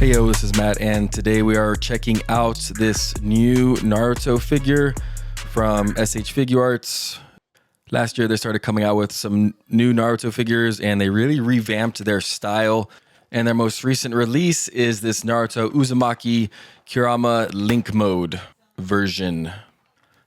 Hey yo, this is Matt, and today we are checking out this new Naruto figure from S.H.Figuarts. Last year they started coming out with some new Naruto figures and they really revamped their style. And their most recent release is this Naruto Uzumaki Kurama Link Mode version.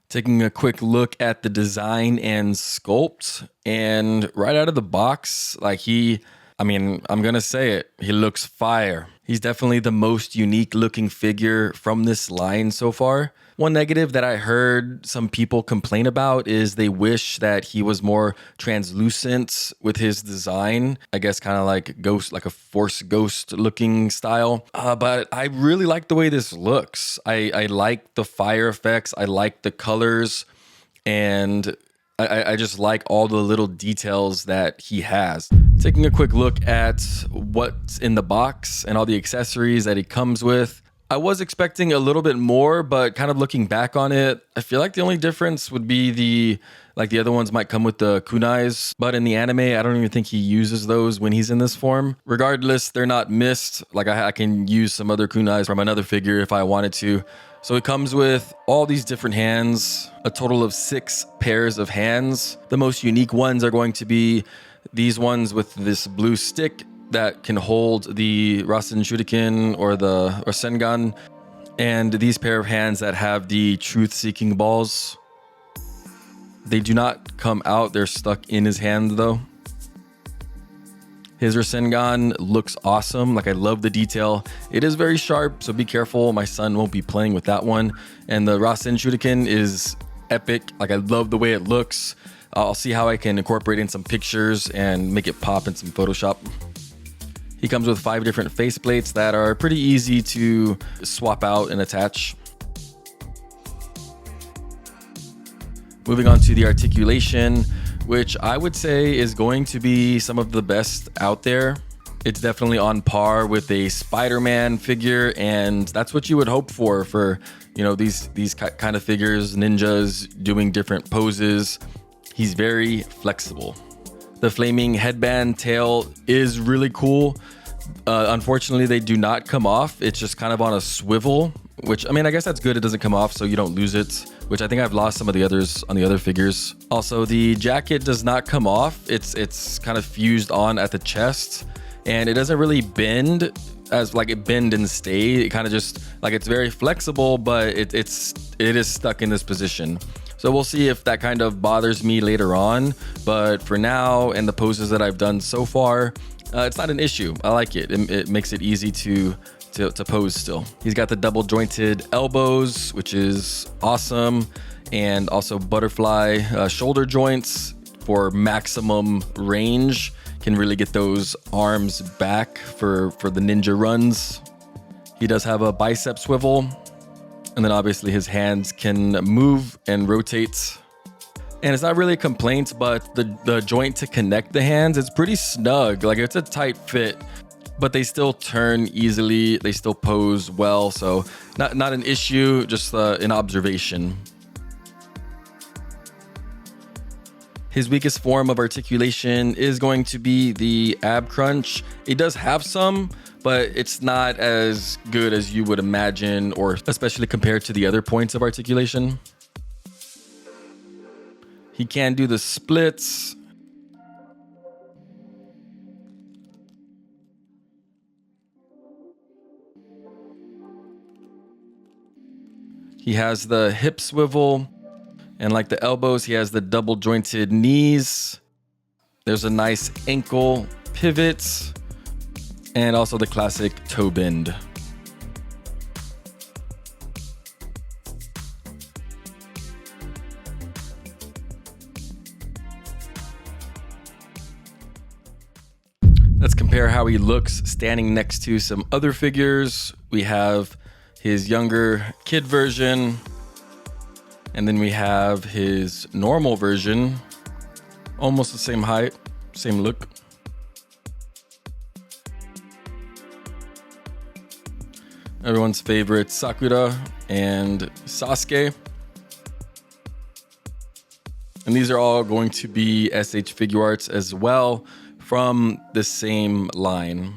Taking a quick look at the design and sculpt, and right out of the box, I'm gonna say it, he looks fire. He's definitely the most unique looking figure from this line so far. One negative that I heard some people complain about is they wish that he was more translucent with his design. I guess kind of like ghost, like a Force ghost looking style. But I really like the way this looks. I like the fire effects. I like the colors, and I just like all the little details that he has. Taking a quick look at what's in the box and all the accessories that he comes with. I was expecting a little bit more, but kind of looking back on it, I feel like the only difference would be the other ones might come with the kunais, but in the anime, I don't even think he uses those when he's in this form. Regardless, they're not missed. Like I can use some other kunais from another figure if I wanted to. So it comes with all these different hands, a total of 6 pairs of hands. The most unique ones are going to be these ones with this blue stick that can hold the Rasen Shuriken or Sengan, and these pair of hands that have the truth-seeking balls. They do not come out, they're stuck in his hand though. His Rasengan looks awesome. Like, I love the detail. It is very sharp, so be careful. My son won't be playing with that one. And the Rasen Shuriken is epic. Like, I love the way it looks. I'll see how I can incorporate in some pictures and make it pop in some Photoshop. He comes with 5 different faceplates that are pretty easy to swap out and attach. Moving on to the articulation, which I would say is going to be some of the best out there. It's definitely on par with a Spider-Man figure, and that's what you would hope for, these kind of figures, ninjas doing different poses. He's very flexible. The flaming headband tail is really cool. Unfortunately, they do not come off. It's just kind of on a swivel, which, I guess that's good. It doesn't come off, so you don't lose it, which I think I've lost some of the others on the other figures. Also, the jacket does not come off. It's kind of fused on at the chest, and it doesn't really bend as like it bend and stay. It kind of just like, it's very flexible, but it is stuck in this position. So we'll see if that kind of bothers me later on. But for now, and the poses that I've done so far, it's not an issue. I like it. It makes it easy to pose still. He's got the double jointed elbows, which is awesome. And also butterfly shoulder joints for maximum range. Can really get those arms back for the ninja runs. He does have a bicep swivel. And then obviously his hands can move and rotate. And it's not really a complaint, but the joint to connect the hands is pretty snug. Like, it's a tight fit, but they still turn easily. They still pose well. So not an issue, just an observation. His weakest form of articulation is going to be the ab crunch. It does have some, but it's not as good as you would imagine, or especially compared to the other points of articulation. He can do the splits. He has the hip swivel, and like the elbows, he has the double jointed knees. There's a nice ankle pivot, and also the classic toe bend. Let's compare how he looks standing next to some other figures. We have his younger kid version, and then we have his normal version. Almost the same height, same look. Everyone's favorite Sakura and Sasuke. And these are all going to be S.H.Figuarts as well, from the same line.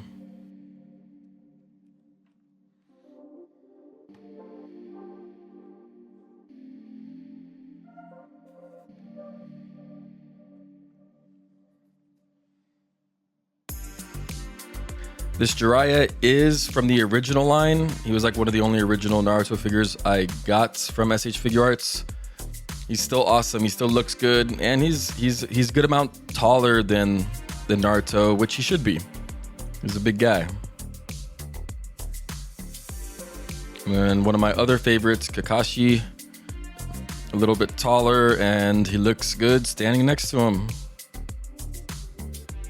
This Jiraiya is from the original line. He was like one of the only original Naruto figures I got from S.H.Figuarts. He's still awesome. He still looks good, and he's a good amount taller than Naruto, which he should be. He's a big guy. And one of my other favorites, Kakashi, a little bit taller, and he looks good standing next to him.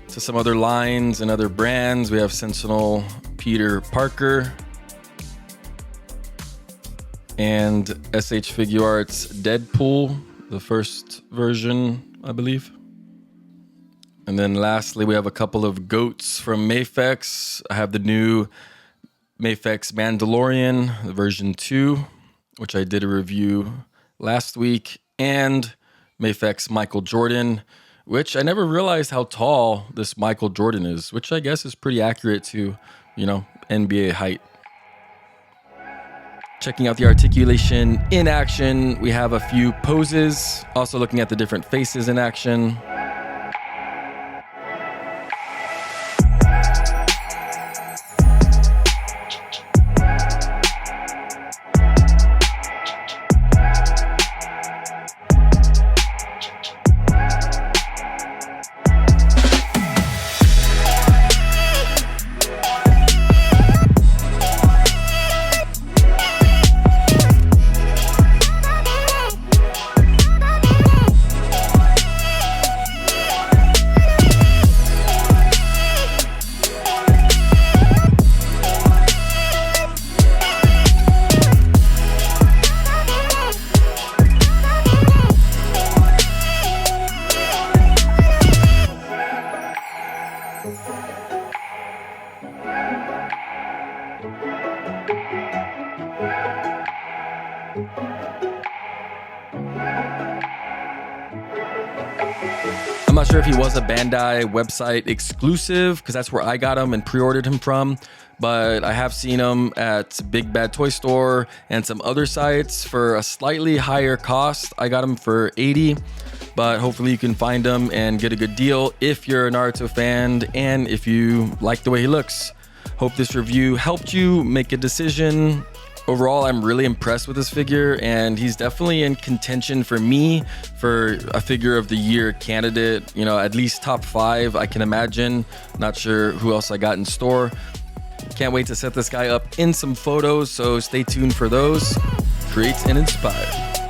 To some other lines and other brands, we have Sentinel Peter Parker and S.H.Figuarts Deadpool, the first version, I believe. And then lastly, we have a couple of goats from Mafex. I have the new Mafex Mandalorian, version 2, which I did a review last week, and Mafex Michael Jordan, which I never realized how tall this Michael Jordan is, which I guess is pretty accurate to, NBA height. Checking out the articulation in action, we have a few poses, also looking at the different faces in action. I'm not sure if he was a Bandai website exclusive, because that's where I got him and pre-ordered him from, but I have seen him at Big Bad Toy Store and some other sites for a slightly higher cost. I got him for $80, but hopefully you can find him and get a good deal if you're a Naruto fan and if you like the way he looks. Hope this review helped you make a decision. Overall, I'm really impressed with this figure, and he's definitely in contention for me for a figure of the year candidate, at least top 5, I can imagine. Not sure who else I got in store. Can't wait to set this guy up in some photos, so stay tuned for those. Create and inspire.